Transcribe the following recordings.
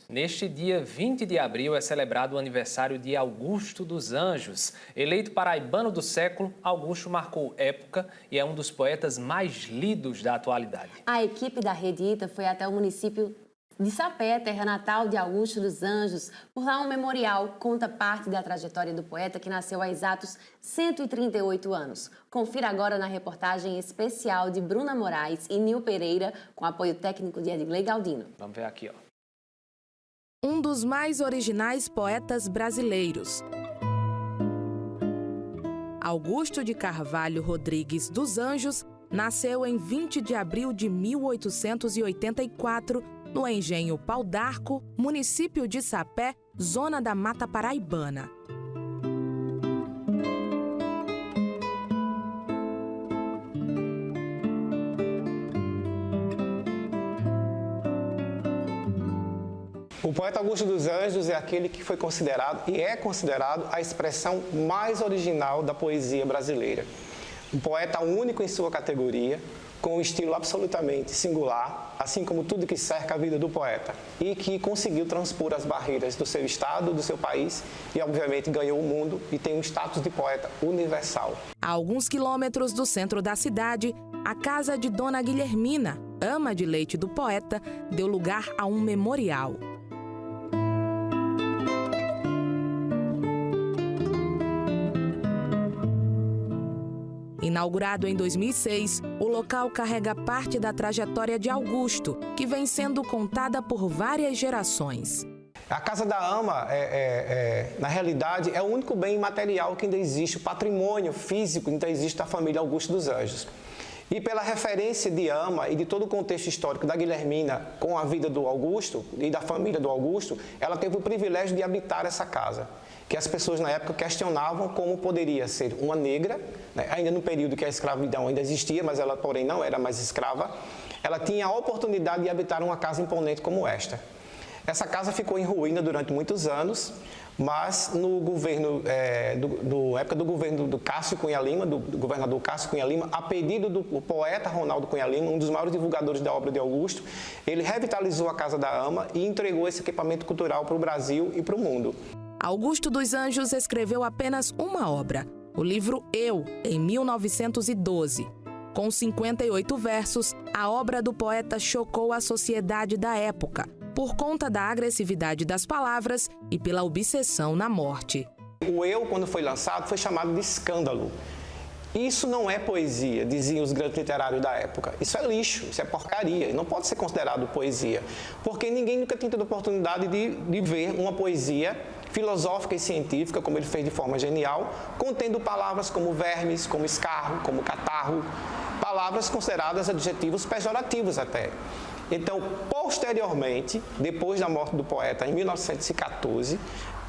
Neste dia 20 de abril é celebrado o aniversário de Augusto dos Anjos. Eleito paraibano do século, Augusto marcou época e é um dos poetas mais lidos da atualidade. A equipe da Rede ITA foi até o município de Sapé, terra natal de Augusto dos Anjos. Por lá, um memorial conta parte da trajetória do poeta que nasceu há exatos 138 anos. Confira agora na reportagem especial de Bruna Moraes e Nil Pereira, com apoio técnico de Edgley Galdino. Vamos ver aqui, ó. Um dos mais originais poetas brasileiros. Augusto de Carvalho Rodrigues dos Anjos nasceu em 20 de abril de 1884, no Engenho Pau d'Arco, município de Sapé, zona da Mata Paraibana. O poeta Augusto dos Anjos é aquele que foi considerado e é considerado a expressão mais original da poesia brasileira. Um poeta único em sua categoria, com um estilo absolutamente singular, assim como tudo que cerca a vida do poeta, e que conseguiu transpor as barreiras do seu estado, do seu país, e obviamente ganhou o mundo e tem um status de poeta universal. A alguns quilômetros do centro da cidade, a casa de Dona Guilhermina, ama de leite do poeta, deu lugar a um memorial. Inaugurado em 2006, o local carrega parte da trajetória de Augusto, que vem sendo contada por várias gerações. A Casa da Ama, na realidade, é o único bem imaterial que ainda existe, o patrimônio físico que ainda existe da família Augusto dos Anjos. E pela referência de Ama e de todo o contexto histórico da Guilhermina com a vida do Augusto e da família do Augusto, ela teve o privilégio de habitar essa casa, que as pessoas na época questionavam como poderia ser uma negra, né? Ainda no período que a escravidão ainda existia, mas ela, porém, não era mais escrava, ela tinha a oportunidade de habitar uma casa imponente como esta. Essa casa ficou em ruína durante muitos anos, mas no governo, na época do governo do Cássio Cunha Lima, do governador Cássio Cunha Lima, a pedido do poeta Ronaldo Cunha Lima, um dos maiores divulgadores da obra de Augusto, ele revitalizou a Casa da Ama e entregou esse equipamento cultural para o Brasil e para o mundo. Augusto dos Anjos escreveu apenas uma obra, o livro Eu, em 1912. Com 58 versos, a obra do poeta chocou a sociedade da época, por conta da agressividade das palavras e pela obsessão na morte. O Eu, quando foi lançado, foi chamado de escândalo. Isso não é poesia, diziam os grandes literários da época. Isso é lixo, isso é porcaria, não pode ser considerado poesia. Porque ninguém nunca tinha tido a oportunidade de ver uma poesia filosófica e científica, como ele fez de forma genial, contendo palavras como vermes, como escarro, como catarro, palavras consideradas adjetivos pejorativos até. Então, posteriormente, depois da morte do poeta, em 1914,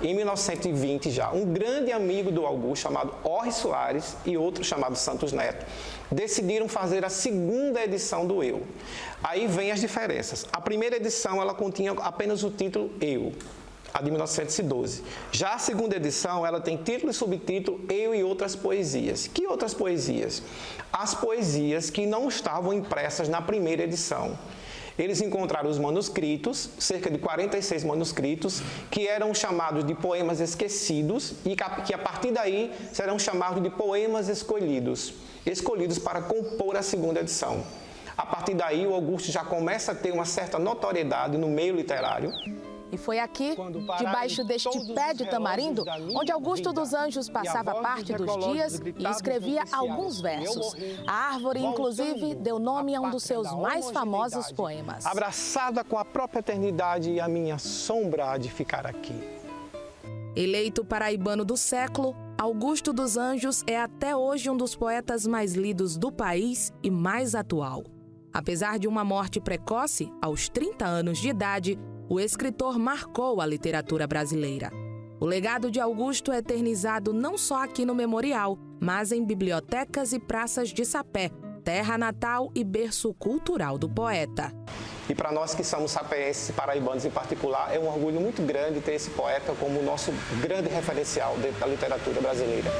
em 1920 já, um grande amigo do Augusto, chamado Orri Soares, e outro chamado Santos Neto, decidiram fazer a segunda edição do Eu. Aí vem as diferenças. A primeira edição, ela continha apenas o título Eu, a de 1912. Já a segunda edição, ela tem título e subtítulo Eu e Outras Poesias. Que outras poesias? As poesias que não estavam impressas na primeira edição. Eles encontraram os manuscritos, cerca de 46 manuscritos, que eram chamados de poemas esquecidos e que a partir daí serão chamados de poemas escolhidos para compor a segunda edição. A partir daí, o Augusto já começa a ter uma certa notoriedade no meio literário. E foi aqui, debaixo deste pé de tamarindo, onde Augusto dos Anjos passava parte dos dias e escrevia alguns versos. A árvore, inclusive, deu nome a um dos seus mais famosos poemas. Abraçada com a própria eternidade e a minha sombra há de ficar aqui. Eleito paraibano do século, Augusto dos Anjos é até hoje um dos poetas mais lidos do país e mais atual. Apesar de uma morte precoce, aos 30 anos de idade, o escritor marcou a literatura brasileira. O legado de Augusto é eternizado não só aqui no Memorial, mas em bibliotecas e praças de Sapé, terra natal e berço cultural do poeta. E para nós que somos sapeenses e paraibanos em particular, é um orgulho muito grande ter esse poeta como o nosso grande referencial dentro da literatura brasileira.